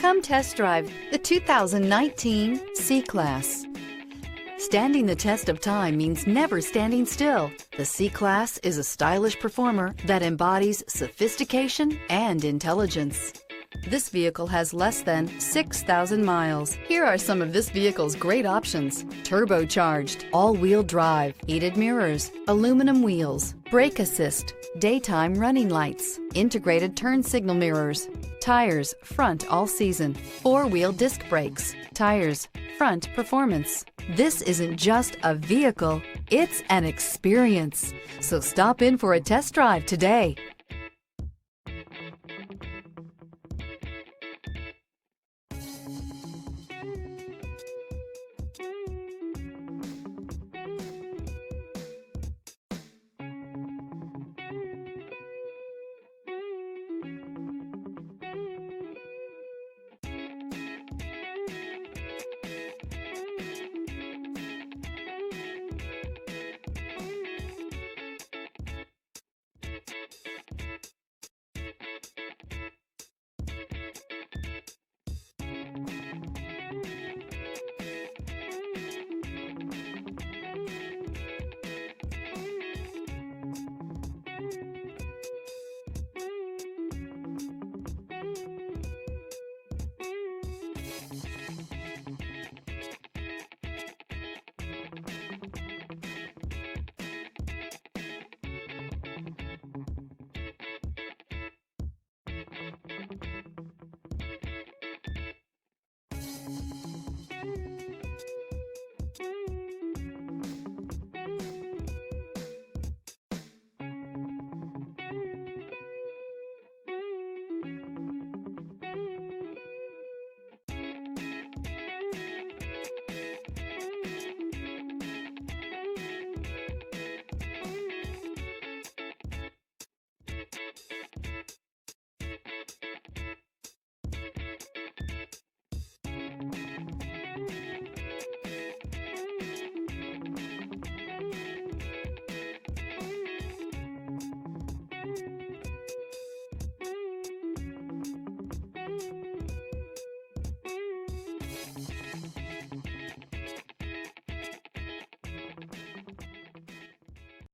Come test drive the 2019 C-Class. Standing the test of time means never standing still. The C-Class is a stylish performer that embodies sophistication and intelligence. This vehicle has less than 6,000 miles. Here are some of this vehicle's great options: turbocharged, all-wheel drive, heated mirrors, aluminum wheels, brake assist, daytime running lights, integrated turn signal mirrors, tires front all season, four-wheel disc brakes, tires front performance. This isn't just a vehicle, it's an experience. So stop in for a test drive today.